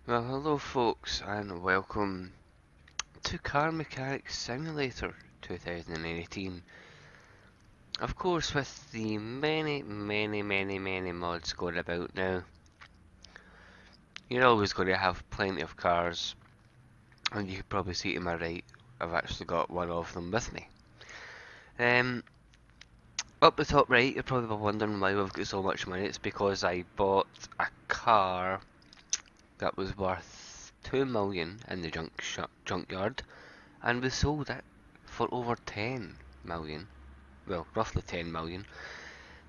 Well, hello folks, and welcome to Car Mechanics Simulator 2018. Of course, with the many mods going about now, you're always going to have plenty of cars, and you can probably see to my right, I've actually got one of them with me. Up the top right, you're probably wondering why we've got so much money. It's because I bought a car that was worth 2 million in the junkyard, and we sold it for over 10 million. Well, roughly 10 million.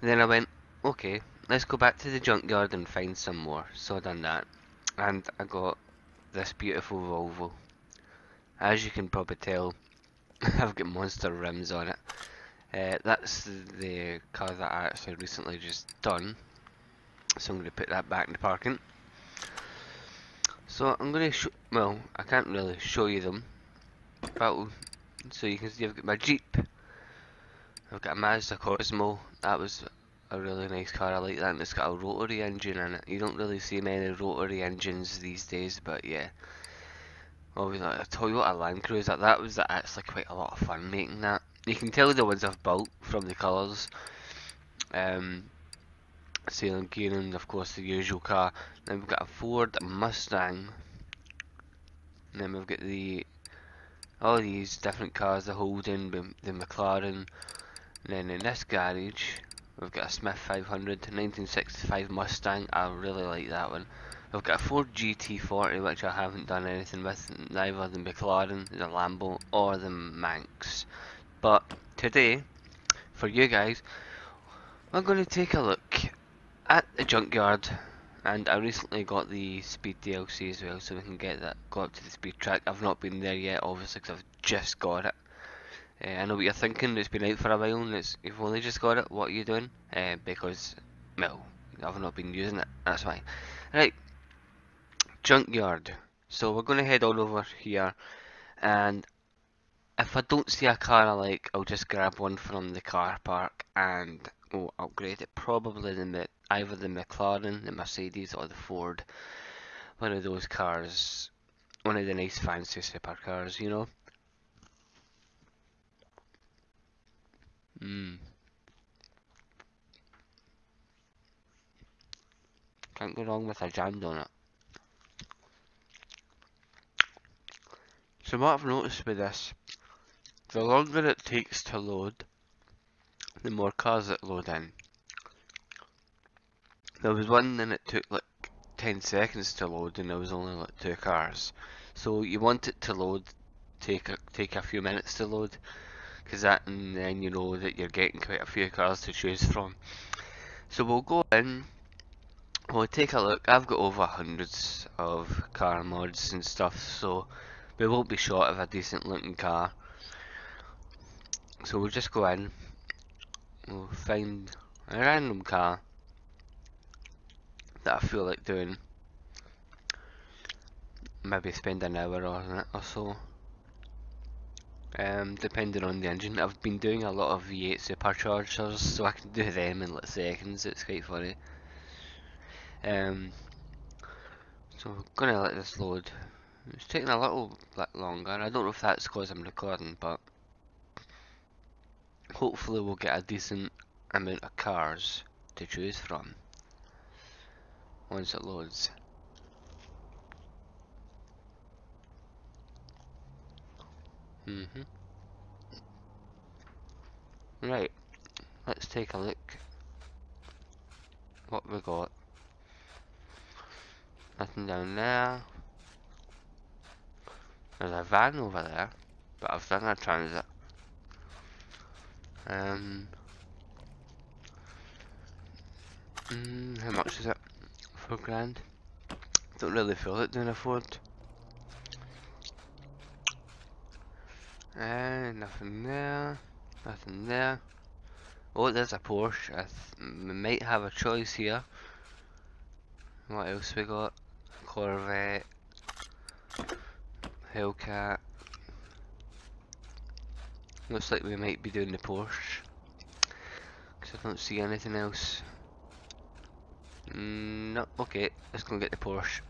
And then I went, okay, let's go back to the junkyard and find some more. So I done that, and I got this beautiful Volvo. As you can probably tell, I've got monster rims on it. That's the car that I actually recently just done. So I'm going to put that back in the parking. So I'm going to well, I can't really show you them, but so you can see I've got my Jeep. I've got a Mazda Cosmo. That was a really nice car. I like that, and it's got a rotary engine in it. You don't really see many rotary engines these days, but yeah. Obviously, a Toyota Land Cruiser. That was actually quite a lot of fun making that. You can tell the ones I've built from the colours. Sailing gearing, of course, the usual car. Then we've got a Ford Mustang. And then we've got all these different cars, the Holden, the McLaren. And then in this garage, we've got a Smith 500 1965 Mustang. I really like that one. We've got a Ford GT40, which I haven't done anything with, neither the McLaren, the Lambo, or the Manx. But today, for you guys, we're going to take a look at the junkyard. And I recently got the speed DLC as well, so we can go up to the speed track. I've not been there yet, obviously, because I've just got it. I know what you're thinking, it's been out for a while and you've only just got it, what are you doing? Because, well, I've not been using it, that's why. Right, junkyard. So we're going to head on over here, and if I don't see a car I like, I'll just grab one from the car park and upgrade it. Probably either the McLaren, the Mercedes, or the Ford. One of those cars, one of the nice fancy supercars, you know? Can't go wrong with a jam donut. So what I've noticed with this, the longer it takes to load, the more cars it load in. There was one and it took like 10 seconds to load and there was only like 2 cars. So you want it to load, take a few minutes to load, because and then you know that you're getting quite a few cars to choose from. So we'll go in, we'll take a look. I've got over hundreds of car mods and stuff, so we won't be short of a decent looking car. So we'll just go in, we'll find a random car that I feel like doing. Maybe spend an hour on it or so. Depending on the engine. I've been doing a lot of V8 superchargers, so I can do them in like seconds. It's quite funny. So we're gonna let this load. It's taking a little bit longer. I don't know if that's because I'm recording, but hopefully we'll get a decent amount of cars to choose from once it loads. Right, let's take a look what we got. Nothing down there. There's a van over there, but I've done a transit. How much is it? £4 grand. Don't really feel it doing a Ford. Nothing there. Nothing there. Oh, there's a Porsche. We might have a choice here. What else we got? Corvette. Hellcat. Looks like we might be doing the Porsche, because I don't see anything else. No, okay, let's go get the Porsche.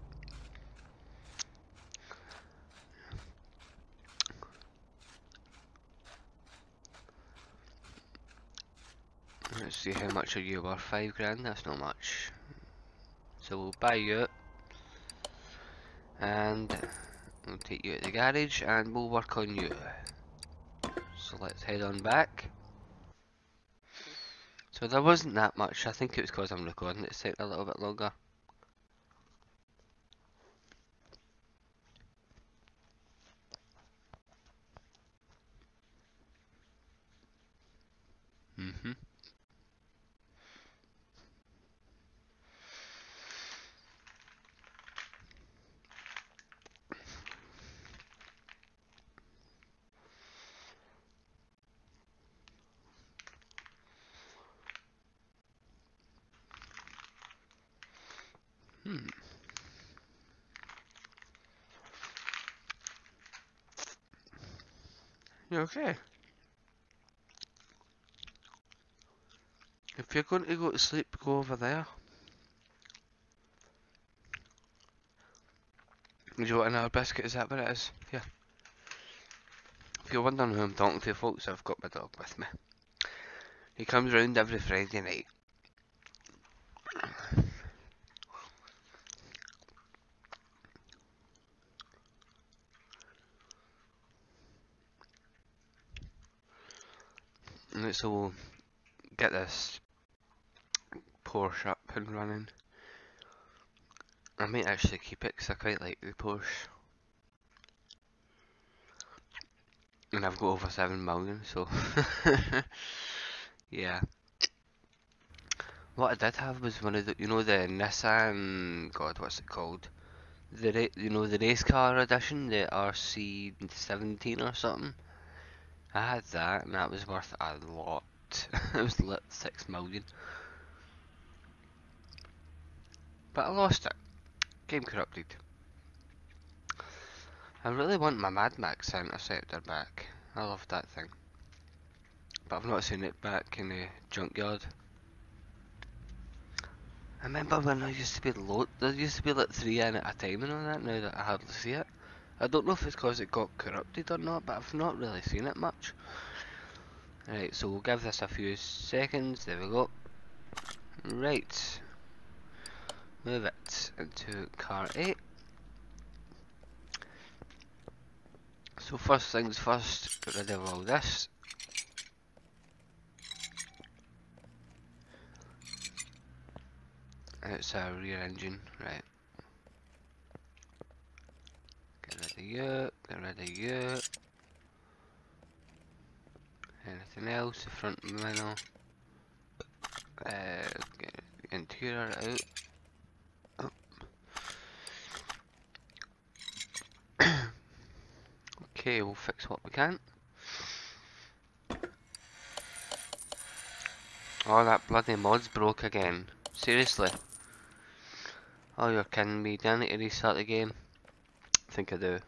Let's see, how much are you worth? 5 grand? That's not much. So we'll buy you it, and we'll take you to the garage and we'll work on you. So let's head on back. So there wasn't that much. I think it was because I'm recording, it's taking a little bit longer. You okay? If you're going to go to sleep, go over there. Do you want another biscuit? Is that what it is? Here. If you're wondering who I'm talking to, folks, I've got my dog with me. He comes round every Friday night. And so we'll get this Porsche up and running. I might actually keep it because I quite like the Porsche. And I've got over 7 million, so yeah. What I did have was one of the, you know, the Nissan, God, what's it called? You know, the race car edition, the RC17 or something. I had that, and that was worth a lot. It was lit 6 million. But I lost it. Game corrupted. I really want my Mad Max Interceptor back. I love that thing. But I've not seen it back in the junkyard. I remember when there used to be there used to be like 3 in at a time and all that, now that I hardly see it. I don't know if it's because it got corrupted or not, but I've not really seen it much. Right, so we'll give this a few seconds, there we go. Right. Move it into car 8. So first things first, get rid of all this. It's a rear engine, right. Get rid of you, get rid of you. Anything else, the front middle. Get the interior out. Okay, we'll fix what we can. Oh, that bloody mod's broke again. Seriously? Oh, you're kidding me. Do I need to restart the game? I think I do.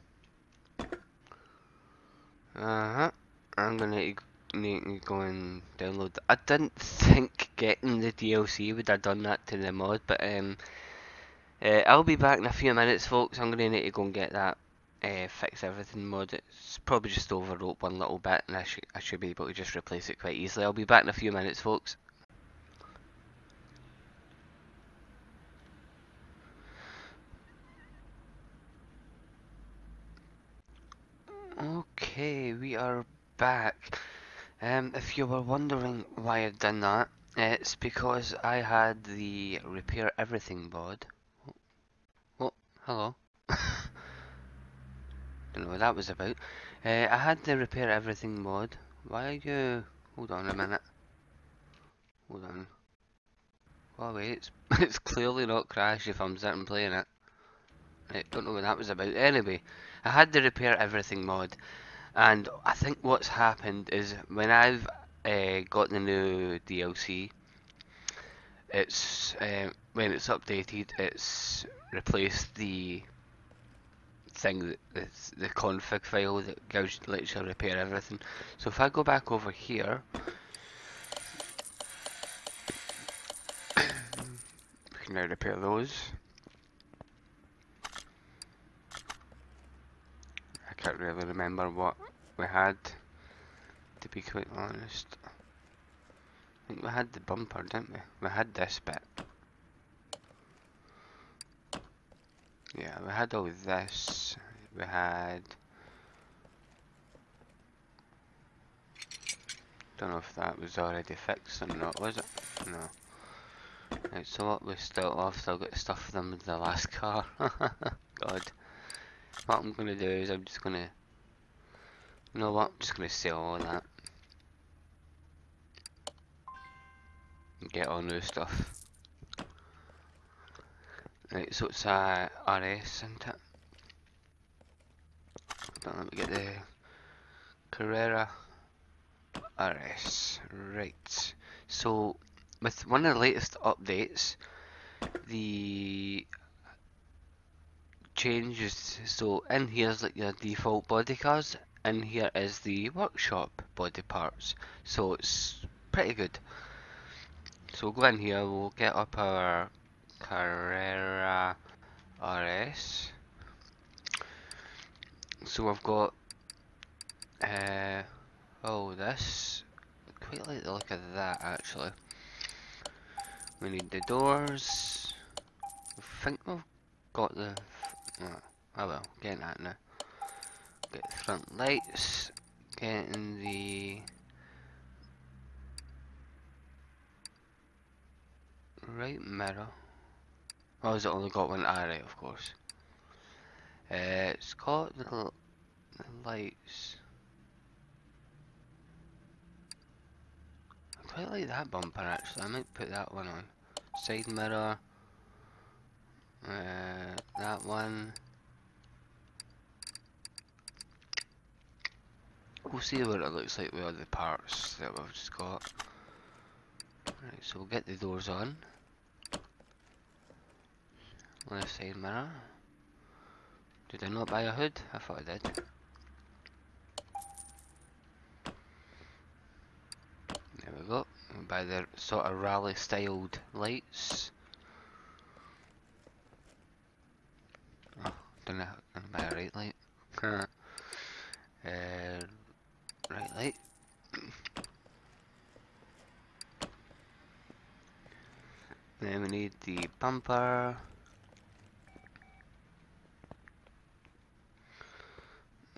I'm gonna need to go and download. I didn't think getting the DLC would have done that to the mod, but I'll be back in a few minutes, folks. I'm gonna need to go and get that fix everything mod. It's probably just overwrote one little bit, and I should be able to just replace it quite easily. I'll be back in a few minutes, folks. Okay, we are back. If you were wondering why I've done that, it's because I had the repair everything mod. Oh, hello. Don't know what that was about. I had the repair everything mod. Why are you... Hold on a minute. Hold on. Oh wait, it's clearly not crashed if I'm sitting playing it. Right, don't know what that was about. Anyway, I had the repair everything mod. And I think what's happened is when I've got the new DLC, it's when it's updated, it's replaced the thing the config file that lets you repair everything. So if I go back over here, we can now repair those. I can't really remember what we had, to be quite honest. think we had the bumper, didn't we? We had this bit. Yeah, we had all this. We had... Don't know if that was already fixed or not, was it? No. Right, so what we still... I've still got stuff for them with the last car. God. What I'm gonna do is I'm just gonna... You know what? I'm just gonna sell all that. And get all new stuff. Right, so it's a RS, isn't it? Let me get the Carrera RS. Right. So, with one of the latest updates, the changes. So, in here's like your default body cars. In here is the workshop body parts. So, it's pretty good. So, we'll go in here, we'll get up our Carrera RS. So, I've got oh, this. I quite like the look of that actually. We need the doors. I think we've got the. Oh well, getting that now. Get the front lights. Getting the right mirror. Oh, has it only got one? Ah, right, of course. It's got the lights. I quite like that bumper actually. I might put that one on. Side mirror. That one. We'll see what it looks like with all the parts that we've just got. Right, so we'll get the doors on. Left side mirror. Did I not buy a hood? I thought I did. There we go. We'll buy the sort of rally styled lights. Oh, didn't buy a right light. Right light. Then we need the bumper.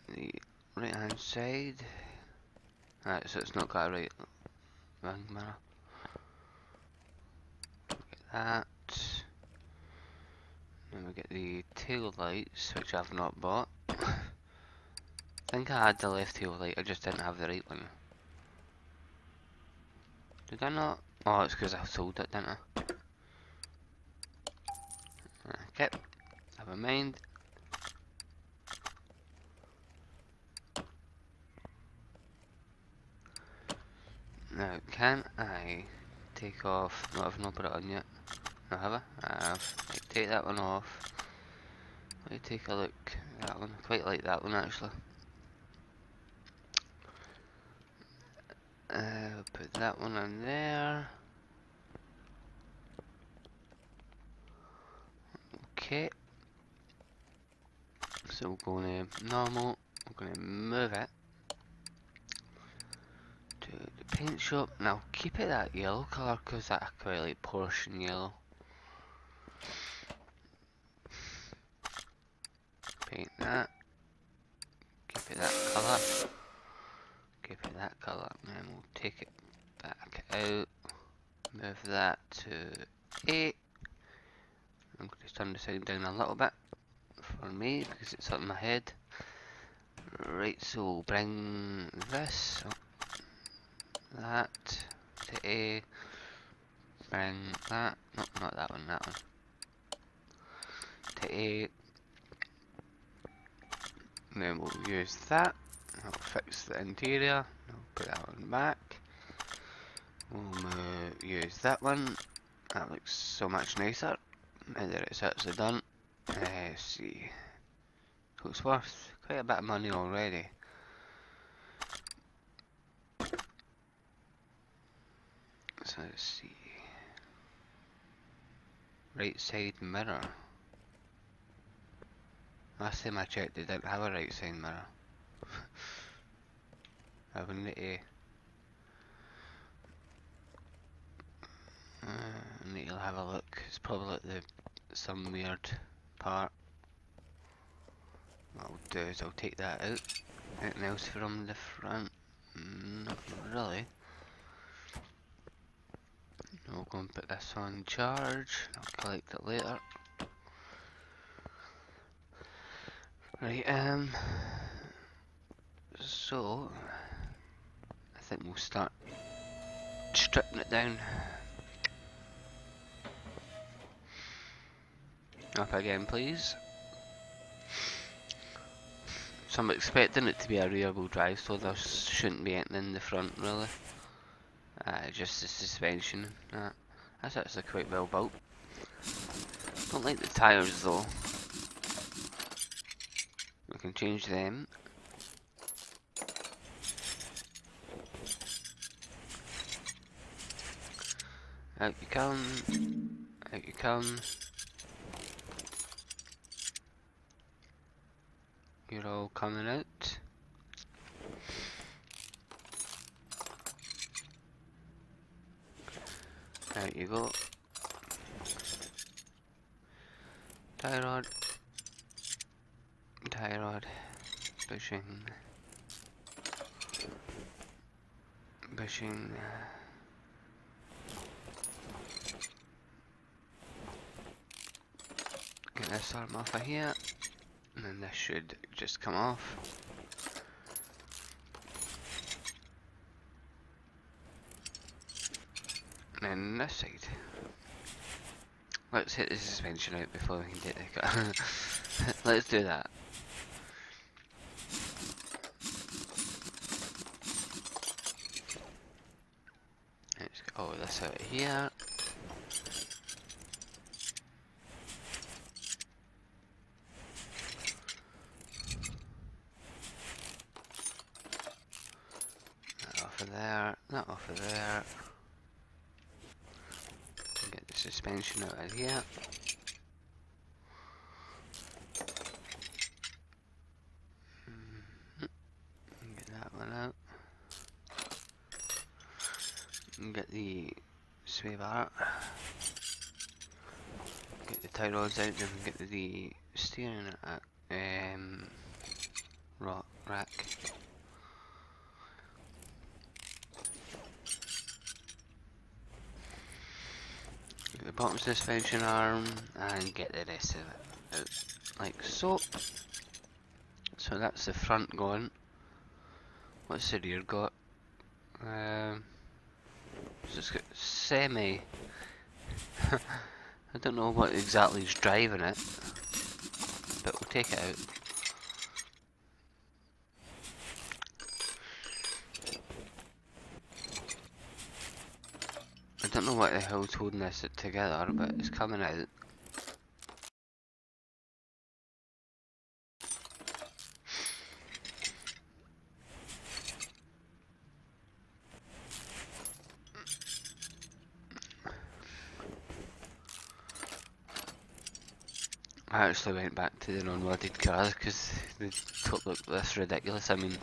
The right hand side. Alright, so it's not got a right mirror. Get that. Then we get the tail lights, which I've not bought. I think I had the left tail light, I just didn't have the right one. Did I not? Oh, it's because I sold it, didn't I? Okay, never mind. Now, can I take off? No, I've not put it on yet. No, have I? I have. Right, take that one off. Let me take a look at that one. I quite like that one actually. Put that one on there. Okay. So we're going to normal. We're going to move it to the paint shop. Now keep it that yellow colour because I quite like Porsche and yellow. Paint that. Keep it that colour. Keep it that colour. And then we'll take it back out. Move that to 8. I'm going to turn the sound down a little bit for me because it's up in my head. Right, so we'll bring this up, that to A, bring that, no, not that one, that one, to A, and then we'll use that, that'll fix the interior, we'll put that one back, we'll use that one, that looks so much nicer, now that it's actually done. Let's see, so it's worth quite a bit of money already. So let's see. Right side mirror. Last time I checked they didn't have a right side mirror. I wouldn't I need to have a look. It's probably like some weird part. What I'll do is I'll take that out. Anything else from the front? Not really. I'll go and put this on charge. I'll collect it later. Right, so I think we'll start stripping it down. Up again, please. So I'm expecting it to be a rear-wheel drive, so there shouldn't be anything in the front really. Just the suspension. That's actually quite well built. Don't like the tyres though. We can change them. Out you come. Out you come. You're all coming out. Out you go. Tie rod. Tie rod. Bushing. Bushing. Get this arm off of here. And then this should just come off. And then this side. Let's hit the suspension out before we can take the car. Let's do that. Let's get all this out of here. That off of there, that off of there. Get the suspension out of here. Get that one out. And get the sway bar. Get the tie rods out, then get the steering rack. Get the bottom suspension arm and get the rest of it out like so. So that's the front gone. What's the rear got? It's just got semi. I don't know what exactly is driving it, but we'll take it out. I don't know what the hell's holding this together, but it's coming out. I actually went back to the non-modded cars because they don't look this ridiculous. I mean,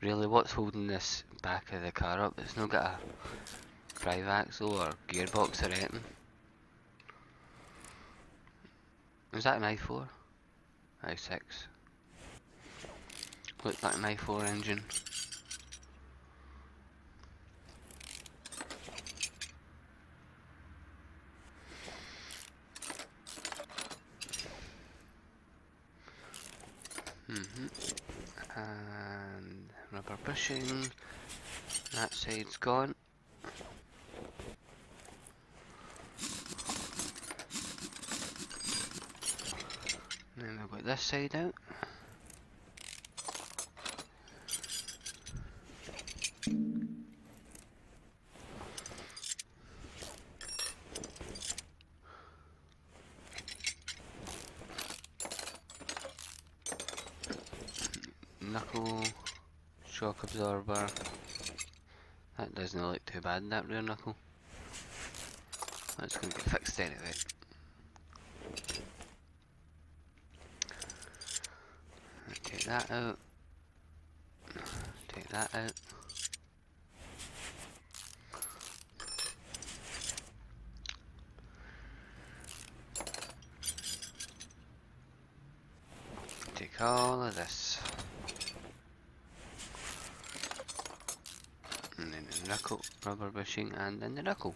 really, what's holding this back of the car up? It's not got a drive axle or gearbox or anything. Is that an i4? i6. Looked like an i4 engine. And rubber bushing. That side's gone. And then we've got this side out. Knuckle, shock absorber. That doesn't look too bad, that rear knuckle. That's going to get fixed anyway. Take that out. Take that out. take all of this. And then the knuckle, rubber bushing, and then the knuckle.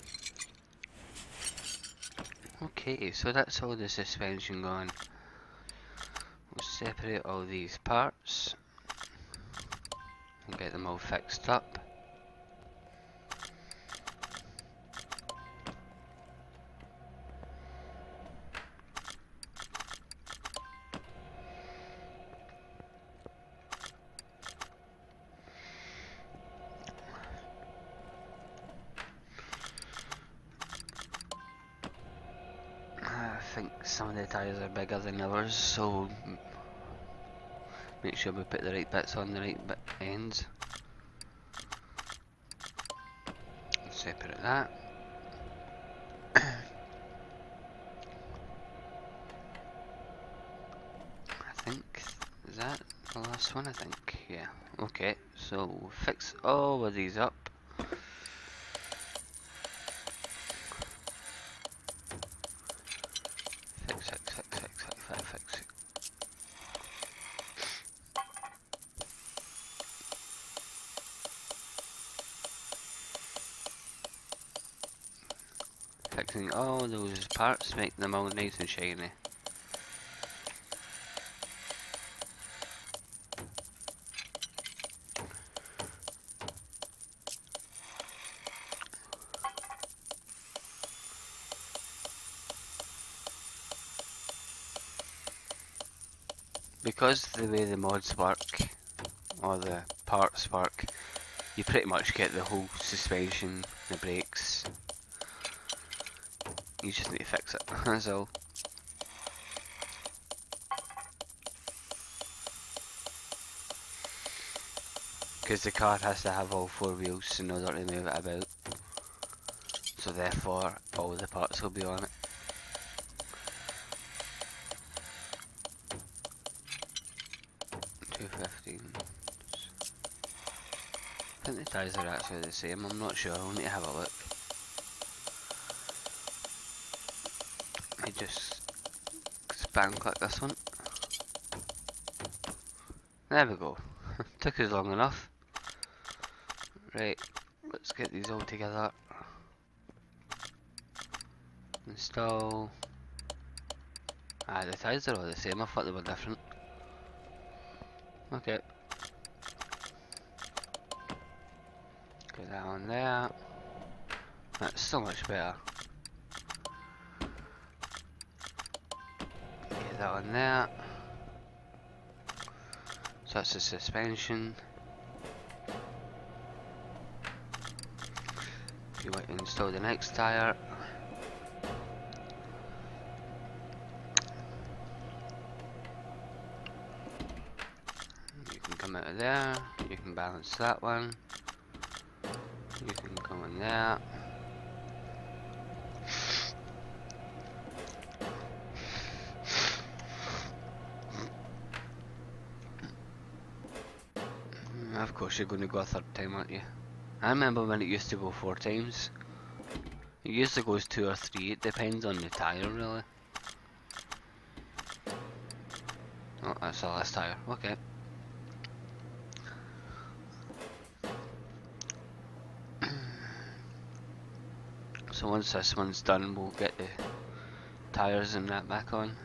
Okay, so that's all the suspension gone. We'll separate all these parts and get them all fixed up. I think some of the tyres are bigger than others, so make sure we put the right bits on the right ends. Separate that. I think, is that the last one? I think, yeah. Okay, so we'll fix all of these up. Fix. Fixing all those parts, make them all nice and shiny. Because the way the mods work, or the parts work, you pretty much get the whole suspension, the brakes. You just need to fix it, that's all. Because the car has to have all four wheels in order to move it about. So therefore, all the parts will be on it. $2.15. I think the tyres are actually the same, I'm not sure, I'll need to have a look. I just spam click this one. There we go. Took us long enough. Right, let's get these all together. Install. The tyres are all the same, I thought they were different. Okay. Get that on there. That's so much better. Get that on there. So that's the suspension. If you want to install the next tyre. You can come out of there, you can balance that one. You can come in there. Of course you're going to go a third time, aren't you? I remember when it used to go 4 times. It used to go 2 or 3, it depends on the tyre really. Oh, that's the last tyre, okay. So once this one's done, we'll get the tyres and that back on.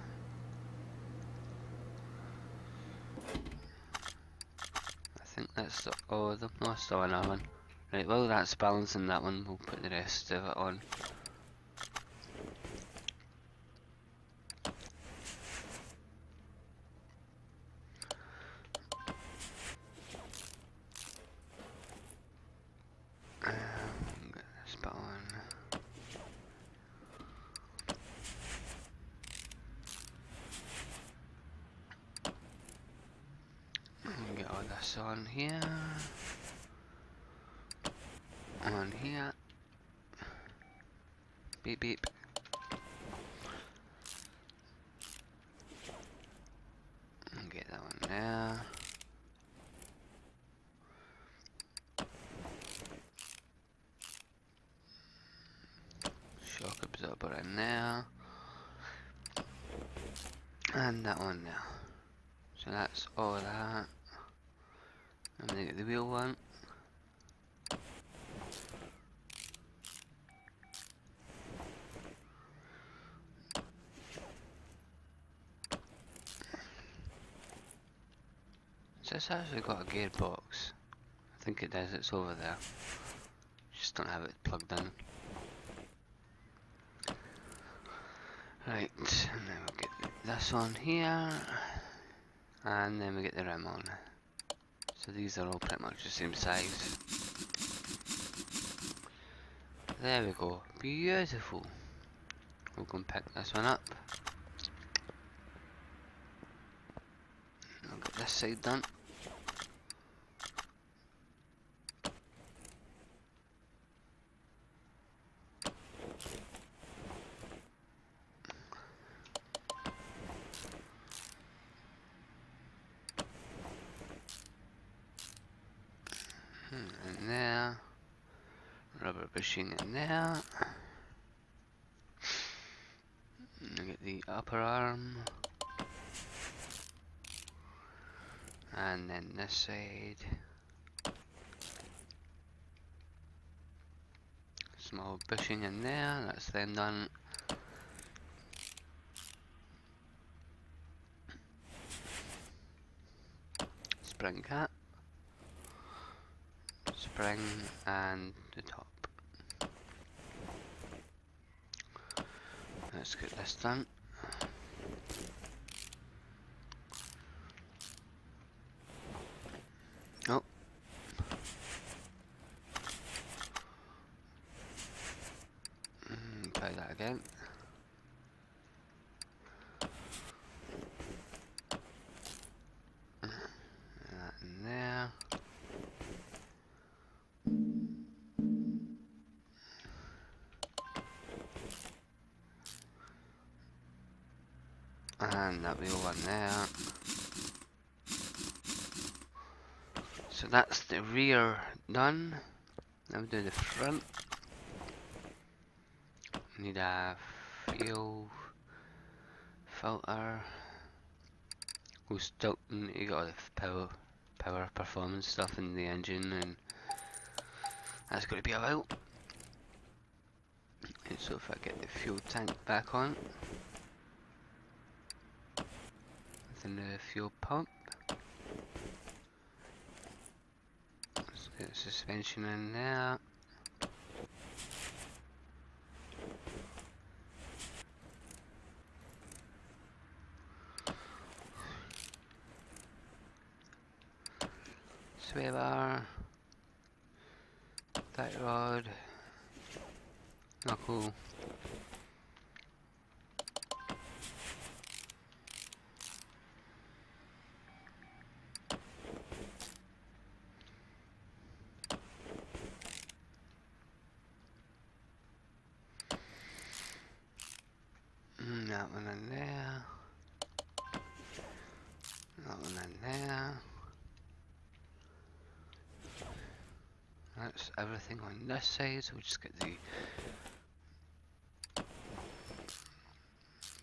I think that's the, oh, that's still another one. Right, well that's balancing that one, we'll put the rest of it on. Get this bit on. Get all this on here. On here. Beep beep. And get that one there. Shock absorber in there. And that one there. So that's all that. I'm gonna get the wheel one. So it's actually got a gearbox. I think it does, it's over there. Just don't have it plugged in. Right, and then we'll get this on here. And then we get the rim on. So these are all pretty much the same size. There we go, beautiful. We'll go and pick this one up. I'll get this side done. In there. Rubber bushing in there. And I get the upper arm. And then this side. Small bushing in there, that's then done. Spring cap. Spring and the top. Let's get this done. Oh. Try that again. That in there. And that wheel one there. So that's the rear done. Now we do the front. Need a fuel filter. We'll still you got the power performance stuff in the engine, and that's going to be a while. And so if I get the fuel tank back on, within the fuel pump, let's get the suspension in there. Sway bar, tie rod, knuckle, that one in there, that one in there. That's everything on this side, so we'll just get the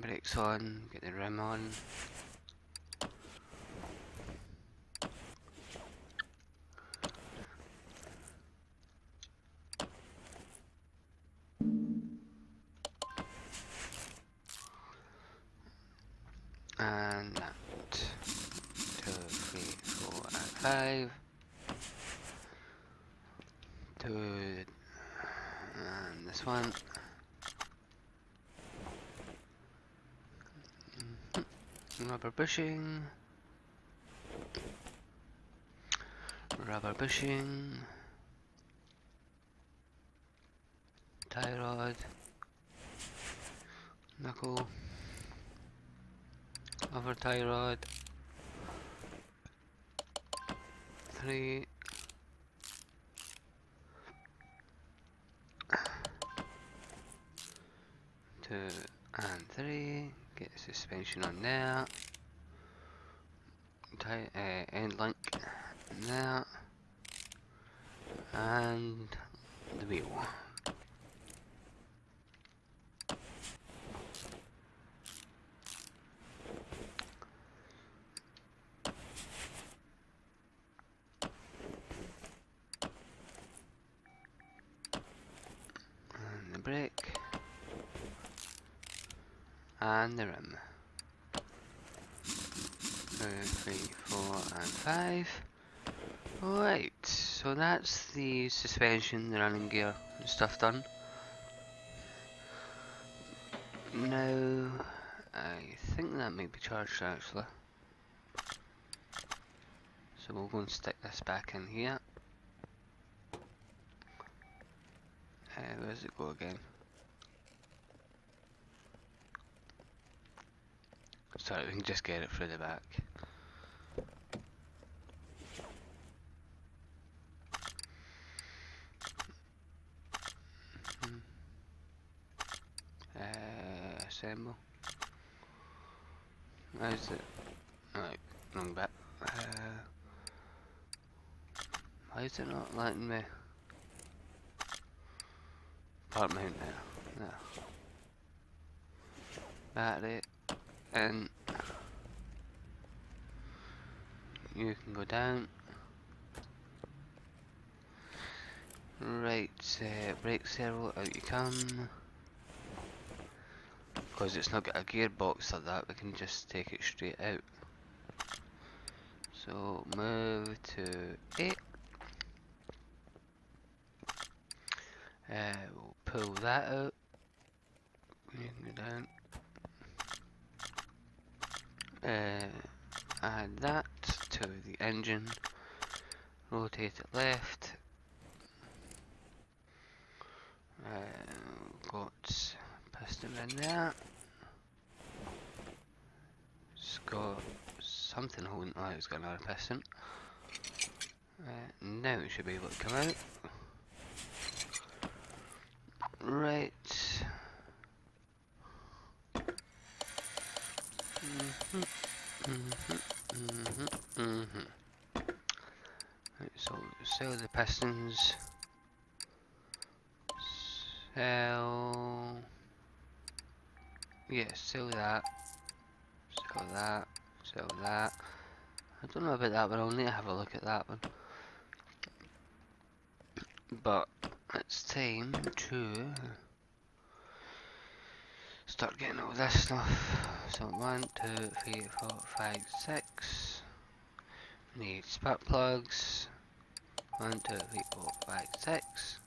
brakes on, get the rim on. And that. 2, 3, 4, and 5. 2, and this one. Rubber bushing. Rubber bushing. Tie rod. Knuckle. Other tie rod. 3. 2 and 3. Get the suspension on there. Tie end link in there. And the wheel. and the rim. 2, 3, 4 and 5. Right, so that's the suspension, the running gear and stuff done. Now, I think that might be charged actually. So we'll go and stick this back in here. Where does it go again? Sorry, we can just get it through the back. Assemble. Where's it? Right, wrong bit. Why is it not letting me? Part mount there. Battery. And you can go down. Right, brake servo, out you come. Because it's not got a gearbox like that, we can just take it straight out. So move to 8. We'll pull that out. You can go down. Add that to the engine. Rotate it left. Got piston in there. It's got something holding. Oh, it's got another piston. Now it should be able to come out. Right. Right, so sell the pistons. Sell. Yeah, sell that. Sell that. Sell that. I don't know about that one. I'll need to have a look at that one. But it's time to start getting all this stuff. So 1, 2, 3, 4, 5, 6. Need spark plugs. 1, 2, 3, 4, 5, 6.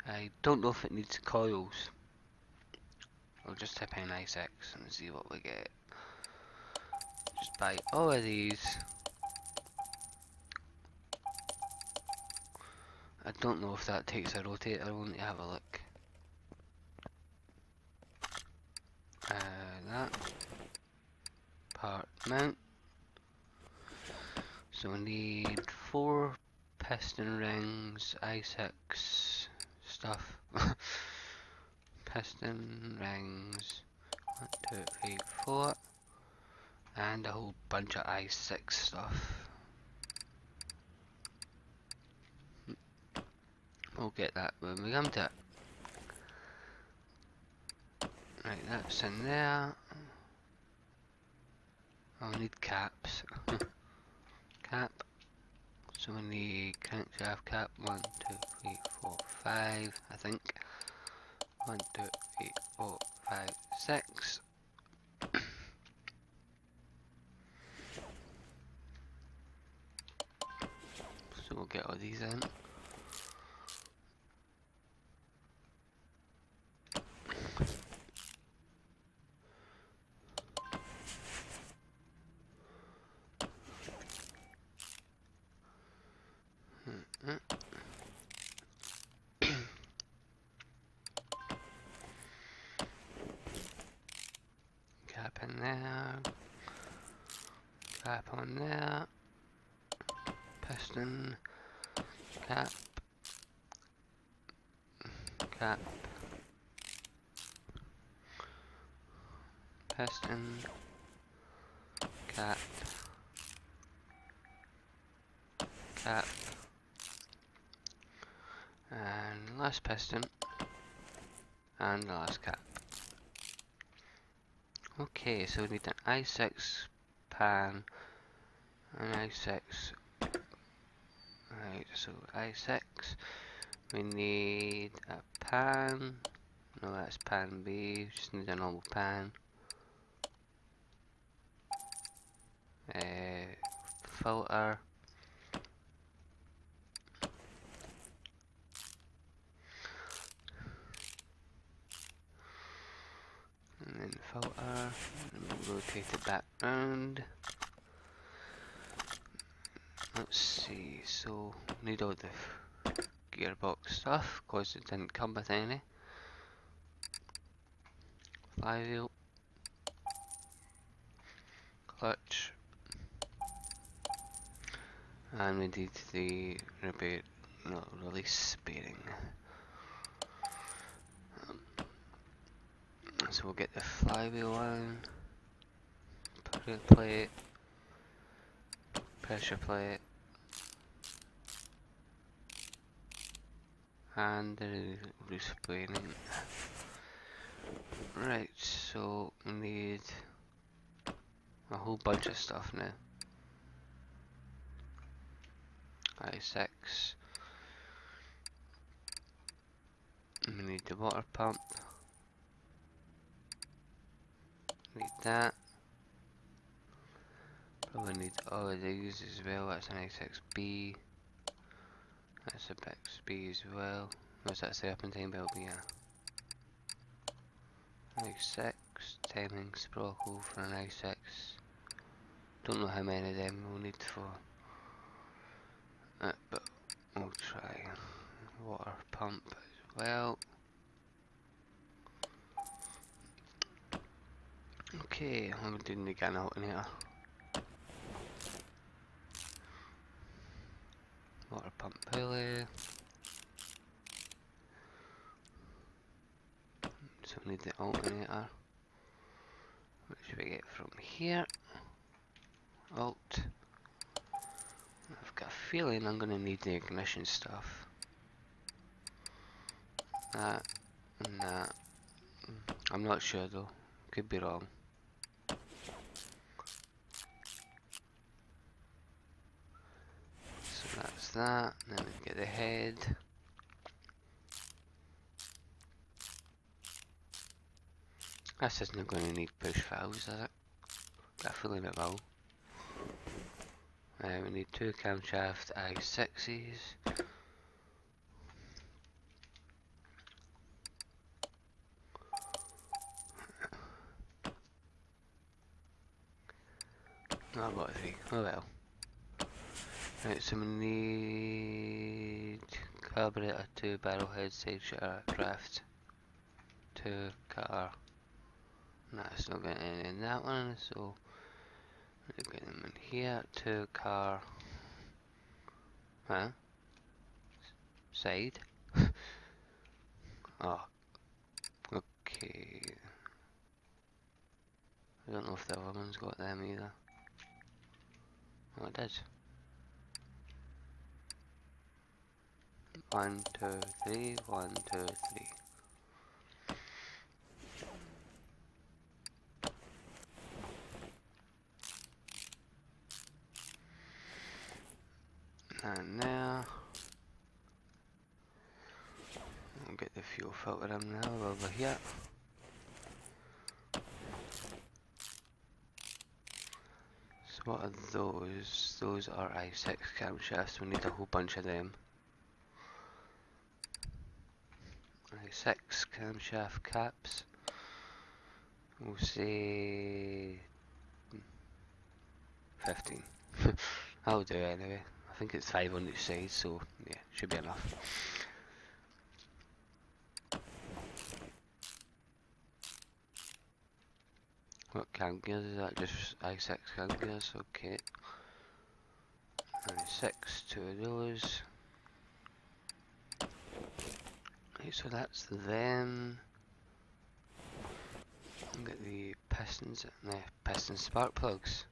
I don't know if it needs coils. I'll just type in i6 and see what we get. Just buy all of these. I don't know if that takes a rotator. I'll need to have a look. That part mount. So we need 4 piston rings, i6 stuff. Piston rings, 1, 2, 3, 4, and a whole bunch of i6 stuff. We'll get that when we come to it. Right, that's in there. I'll need caps. Cap. So we need crankshaft cap. 1, 2, 3, 4, 5, I think. 1, 2, 3, 4, 5, 6. So we'll get all these in. Cap in there. Cap on there. Piston. Cap. Cap. Piston. Cap. Cap. And last piston. And the last cap. Okay, so we need an i6 pan, an i6, right, so i6, we need a pan, No, that's pan B. Just need a normal pan. Filter. And then filter. And we'll rotate it back round. Let's see, so need all the gearbox stuff because it didn't come with any. Flywheel, clutch, and we need the release bearing. So we'll get the flywheel on, plate, pressure plate, and the release bearing. Right, so we need a whole bunch of stuff now. I6. We need the water pump. Need that. Probably need all of these as well. That's an I6B. That's a BixB as well. Was that serpentine belt? Yeah. I6. Timing sprockle for an I6. Don't know how many of them we'll need for it, but we'll try. Water pump as well. Okay, I'm doing the gun alternator. Water pump pulley. So we need the alternator. What should we get from here? Alt. I've got a feeling I'm gonna need the ignition stuff. That and that. I'm not sure though. Could be wrong. So that's that. And then we get the head. This isn't going to need push valves, is it? Got a feeling it will. We need 2 camshaft I6s. Oh, I've got 3. Oh well. Right, so we need carburetor, 2 barrel head, side shooter, draft, 2 car. That's not getting any in that one, so we'll get them in here. 2 car. Huh? Side? Oh. Okay. I don't know if the other one's got them either. Oh, it does. 1, 2, 3, 1, 2, 3. And now I'll get the fuel filter in now over here. So what are those? Those are I6 camshafts. We need a whole bunch of them. I6 camshaft caps. We'll say 15. I'll do it anyway. I think it's 5 on each side, so yeah, should be enough. What cam gears is that? Just I6 cam gears, okay. I6, 2 of those. Right, so that's them. I'll get the pistons, piston spark plugs.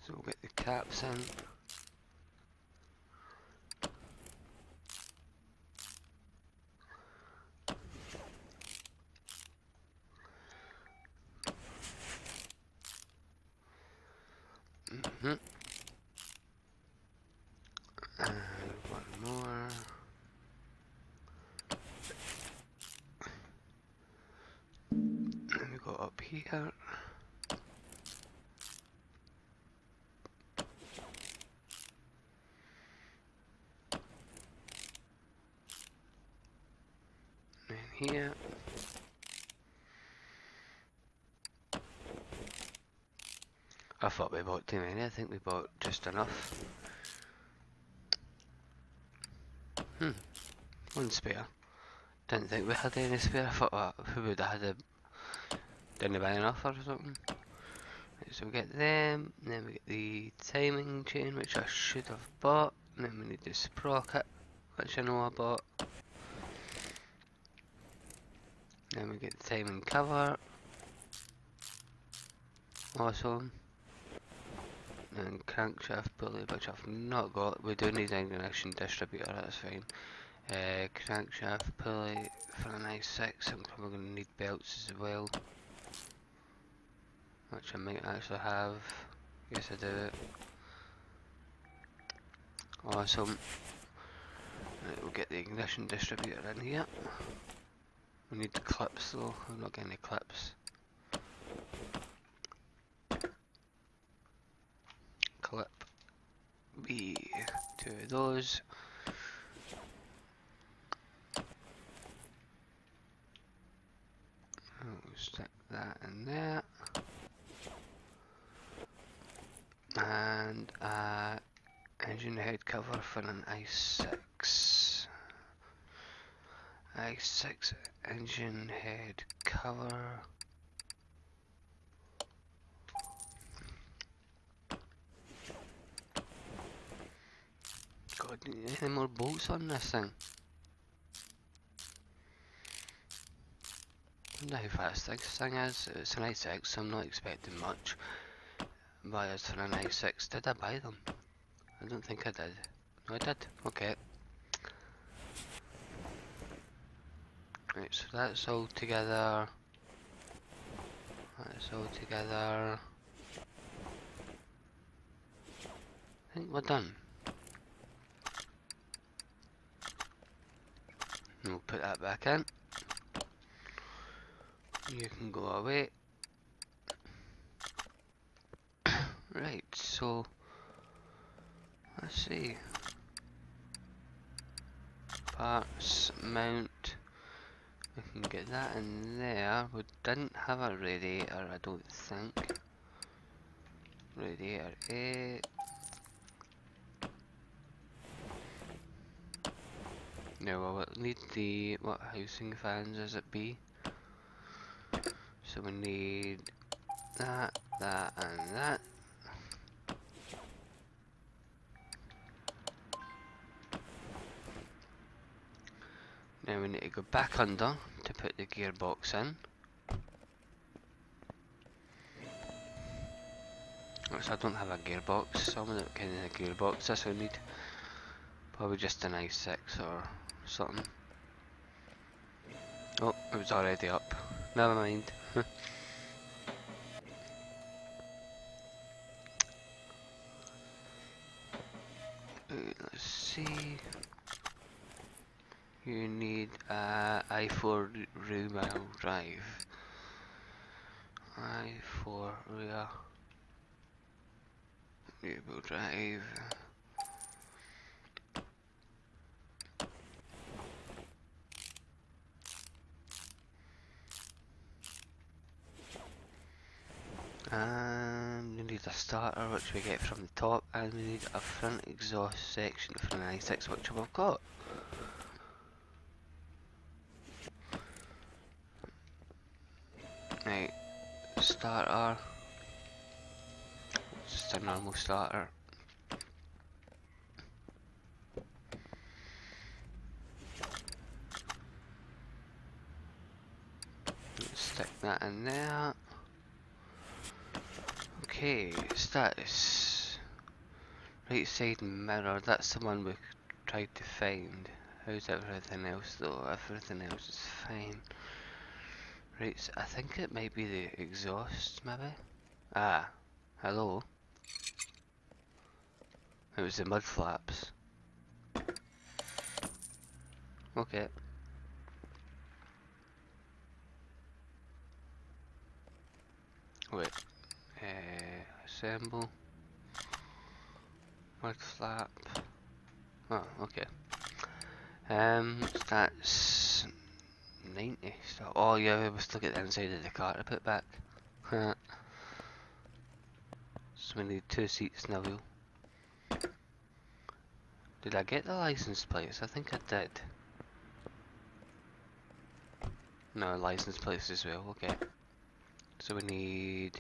So we'll get the caps in. And one more. Then we go up here. And here. I thought we bought too many. I think we bought just enough. One spare. Didn't think we had any spare. I thought who would have had a... Didn't buy enough or something. Right, so we get them, and then we get the timing chain, which I should have bought. And then we need the sprocket, which I know I bought. Then we get the timing cover. Awesome. And crankshaft pulley, which I've not got. We do need an ignition distributor, that's fine. Crankshaft pulley for an i6. I'm probably going to need belts as well, which I might actually have. Yes, I do. Awesome. Right, we'll get the ignition distributor in here. We need the clips though. I'm not getting any clips. Clip B, two of those. We'll stick that in there. And engine head cover for an i6. i6 engine head cover. God, need any more bolts on this thing? I wonder how fast this thing is. It's an i6, so I'm not expecting much. Buyers for an i6. Did I buy them? I don't think I did. No, I did. Okay. Right, so that's all together. That's all together. I think we're done. We'll put that back in. You can go away. Right, so let's see. Parts, mount. We can get that in there. We didn't have a radiator, I don't think. Radiator A. No, well, we'll need the, what housing fans is it B? So we need that, that and that. Now we need to go back under to put the gearbox in. So I don't have a gearbox, so I'm not getting a gearbox. This I need probably just an i6 or something. Oh, it was already up. Never mind. Let's see. You need i4 rear wheel drive. i4 rear wheel drive. And we need a starter, which we get from the top, and we need a front exhaust section for an i6, which we've got. Right, starter, just a normal starter. Let's stick that in there. Okay, status. Right side mirror, that's the one we tried to find. How's everything else though? Everything else is fine. Right, so I think it might be the exhaust, maybe? Ah, hello. It was the mud flaps. Okay. Wait. Assemble. Mud flap. Oh, okay. That's 90. So, oh yeah, we must look at the inside of the car to put back. So we need 2 seats and a wheel. Did I get the license plates? I think I did. No, license plates as well, okay. So we need...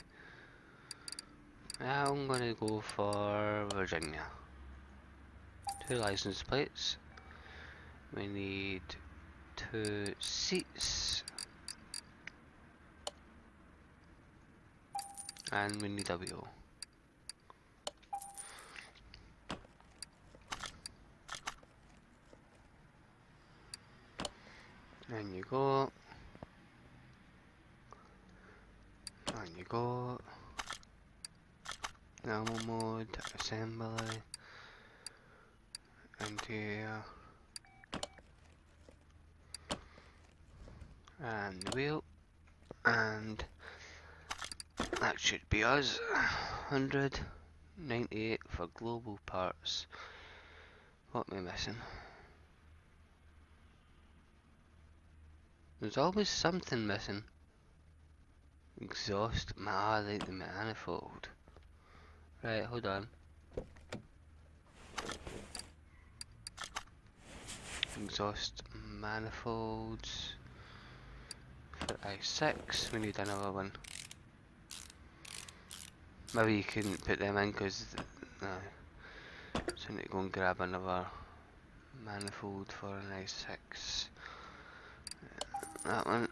I'm gonna go for Virginia. 2 license plates. We need 2 seats. And we need a wheel. And you go. And you go. Normal mode, assembly. Interior. And the wheel. And that should be us. 198 for global parts. What am I missing? There's always something missing. Exhaust, like the manifold. Right, hold on. Exhaust manifolds. For I6, we need another one. Maybe you couldn't put them in because... no. So I need to go and grab another manifold for an I6. That one.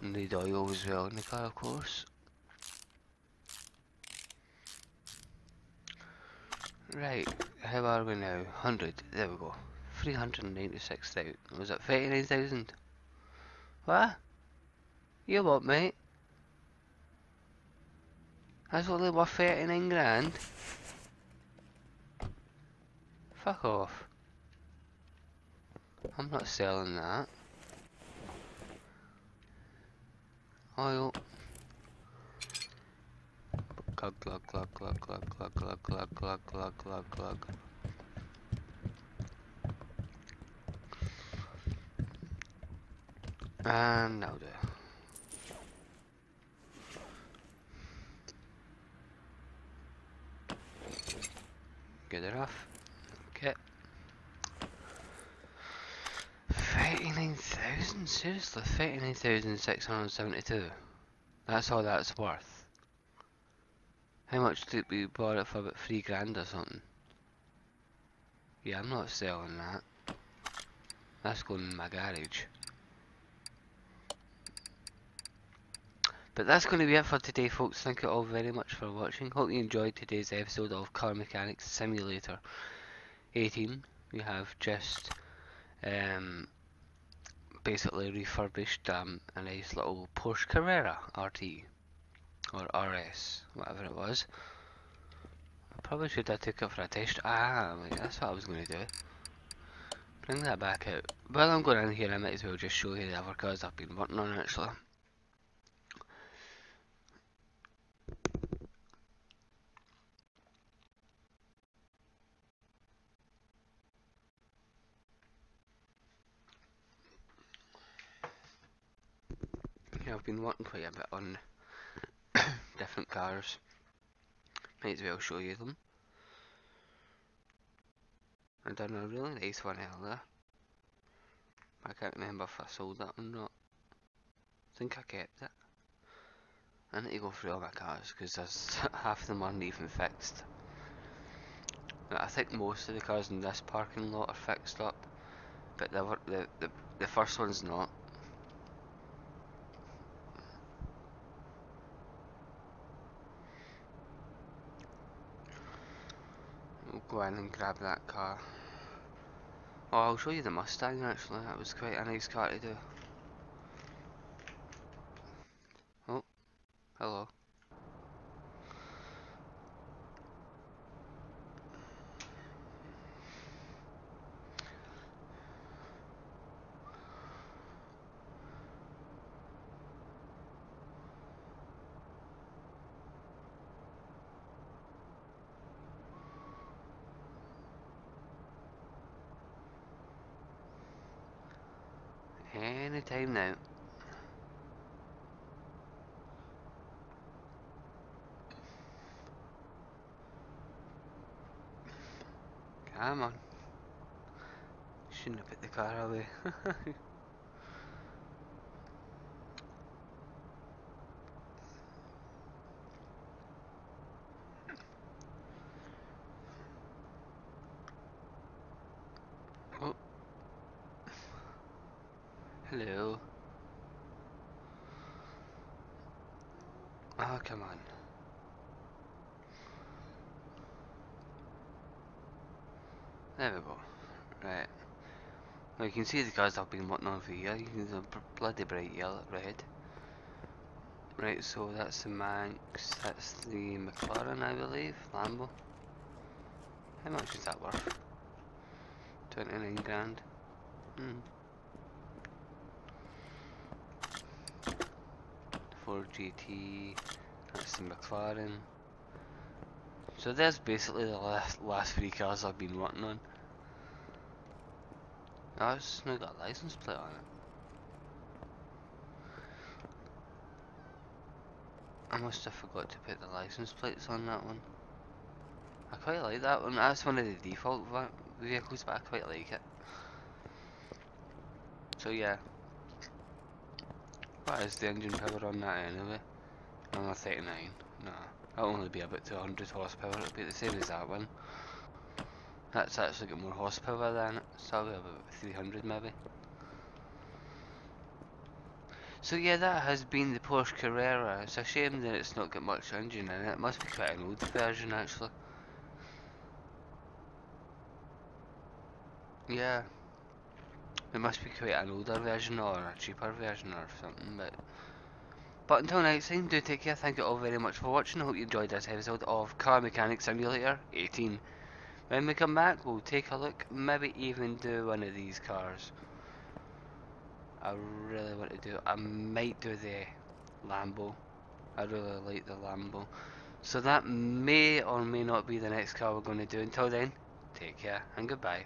Need oil as well in the car, of course. Right, how are we now? 100, there we go. 396,000. Was it 39,000? What? You what, mate? That's only worth 39 grand? Fuck off. I'm not selling that. Oil. Glug glug glug glug glug glug glug glug glug glug glug glug. And now do. Get it off. Okay. 39,000? Seriously? 39,672? That's all that's worth. How much did we bought it for? About 3 grand or something? Yeah, I'm not selling that. That's going in my garage. But that's going to be it for today, folks. Thank you all very much for watching. Hope you enjoyed today's episode of Car Mechanics Simulator 18. We have just basically refurbished a nice little Porsche Carrera RT or RS, whatever it was. I probably should have took it for a test. Wait, that's what I was going to do. Bring that back out. While I'm going in here, I might as well just show you the other cars I've been working on actually. Yeah, I've been working quite a bit on different cars. Might as well show you them. I done a really nice one earlier. I can't remember if I sold it or not. I think I kept it. I need to go through all my cars because there's half of them aren't even fixed. I think most of the cars in this parking lot are fixed up, but the first one's not. We'll go in and grab that car. Oh, I'll show you the Mustang actually, that was quite a nice car to do. Oh, hello. Anytime now. Come on. Shouldn't have put the car away. Oh, hello. Oh, come on. There we go. Right. Well, you can see the cars I've been working on for years. You can see the bloody bright yellow, red. Right, so that's the Manx. That's the McLaren, I believe. Lambo. How much is that worth? 29 grand. Ford GT. That's the McLaren. So there's basically the last three cars I've been working on. Oh, it's not got a license plate on it. I must have forgot to put the license plates on that one. I quite like that one. That's one of the default vehicles, but I quite like it. So yeah. What is the engine power on that anyway? Another 39. No, that'll only be about 200 horsepower. It'll be the same as that one. That's actually got more horsepower than it, so I'll be about 300 maybe. So yeah, that has been the Porsche Carrera. It's a shame that it's not got much engine in it. It must be quite an old version actually. Yeah, it must be quite an older version or a cheaper version or something. But until next time, do take care. Thank you all very much for watching. I hope you enjoyed this episode of Car Mechanic Simulator 18. When we come back, we'll take a look, maybe even do one of these cars. I really want to do it. I might do the Lambo. I really like the Lambo. So that may or may not be the next car we're going to do. Until then, take care and goodbye.